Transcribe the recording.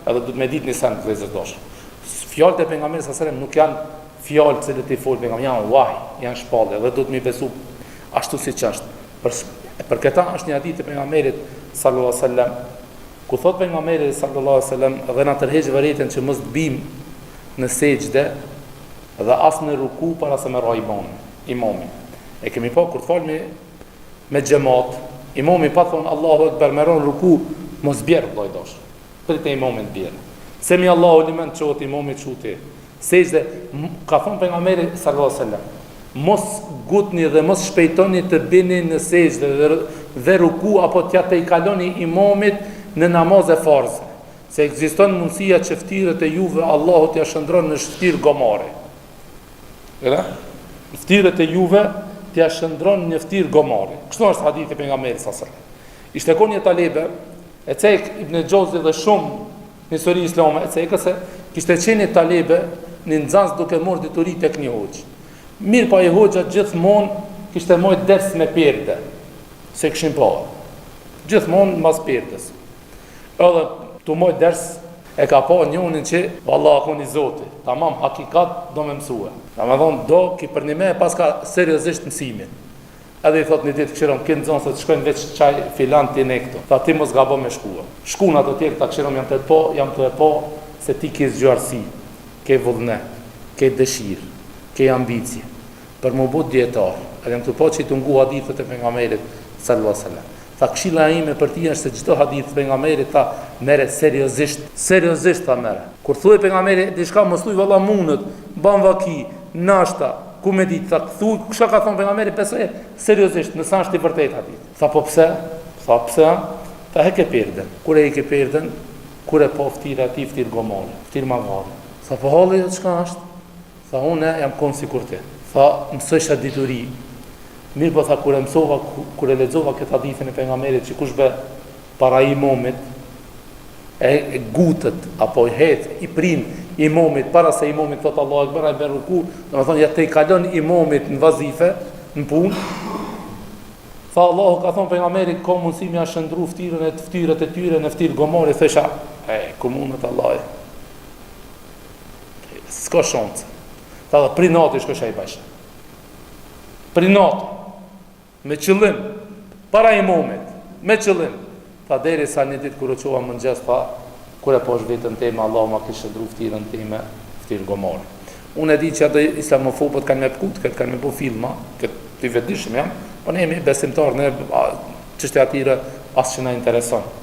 edhe du të me ditë një sen të vëllezërdosh. Fjalët e pejgamberit sallallahu alajhi wasallam nuk janë fjalë që ti fol pejgamberi, janë wahj, janë shpallje dhe do të më besu ashtu siç është. Për këta është një hadith e pejgamberit sallallahu alajhi wasallam ku thot pejgamberi sallallahu alajhi wasallam dhe na tërheq vërtetën që mos të bim në sejdë dhe as në ruku para se me rroj imamin. E kemi pa kur të falmi me xhamat, imami pa thon Allahu Akbar me ron ruku, mos bjerë vllajdosh. Për të imamin bjerë. Semi Allahu liman çoti imami çuti. Sejdë ka thon pejgamberi sallallahu alajhi wasallam, mos gutni dhe mos shpejtoni të bini në sejdë dhe ruku apo t'ja të i kaloni imamit në namaz e farzë, se ekziston mundësia që ftyrët e juve Allahu t'ja shndron në shtirë gomare. Ftyrët e juve t'ja shndron në ftyrë gomare. Kështu është hadithi pejgamberit sallallahu alajhi wasallam. Ishte kon një talebe, e cek Ibn Xhozi dhe shumë në histori islame, e cek se kishte qenë talebe në nxans duke marrë dituri tek një hoxh. Mirë pa i hoxha gjithmonë kishte mojt ders me perde, se këshin pa. Gjithmonë mas perdes. Edhe të mojt ders e ka pa njonin që vallah akon i Zoti, tamam hakikat do me mësue. Ta me thonë do ki për një me pas ka seriozisht mësimin. Edhe i thot një ditë këshirom, kënë zonë se të shkojnë veç qaj filan të ne këto. Tha ti mos gabo me shkua. Shkuna të tjerë ta këshirom jam të e po, se ti ke zgjuarsi, ke vullnet, ke dëshirë, ke ambicie. Për më but djetar, edhe jam të po që i të ngu hadithët e pejgamberit sallallahu alajhi wasallam. Tha këshilla ime për ti është se çdo hadith pejgamberit tha merre seriozisht tha merre. Kur thuaj pejgamberi diçka mos thuaj valla mundet, ban vaki, nashta, ku me ditë, tha thuaj kush ka thënë pejgamberi besoj seriozisht, nëse është i vërtetë hadith. Tha po pse? Tha pse? Tha heke perden. Kur e ke perden, kur e po ftira ti ftir gomale, ftir magare. Tha po halli çka është? Tha unë jam kon sikur ti. Tha mësojsha dituri. Mirë po tha kur e mësova, kur e lexova këtë hadithin e pejgamberit që kush be para imamit e gutët apo i het i prin imamit para se imamit thot Allahu Akbar ai bën ruku, domethënë ja te i kalon imamit në vazife, në punë. Tha Allahu ka thon pejgamberit ka mundësi më shndru ftyrët e tyre në ftyrë gomore, thesha komunat Allah. S'ka shans. Tha prinati shkoj ai bash. Prinati me qëllim para imamit, me qëllim. Tha deri sa një ditë kur u çova mëngjes, tha kur e posh vetën tema Allahu ma kishte shndru ftyrën time, ftyrë gomore. Unë e di që ato islamofobët kanë me pkut, kanë me bu filma, këtë i vetëdijshëm jam, po ne jemi besimtar, ne çështja e tyre as që na intereson.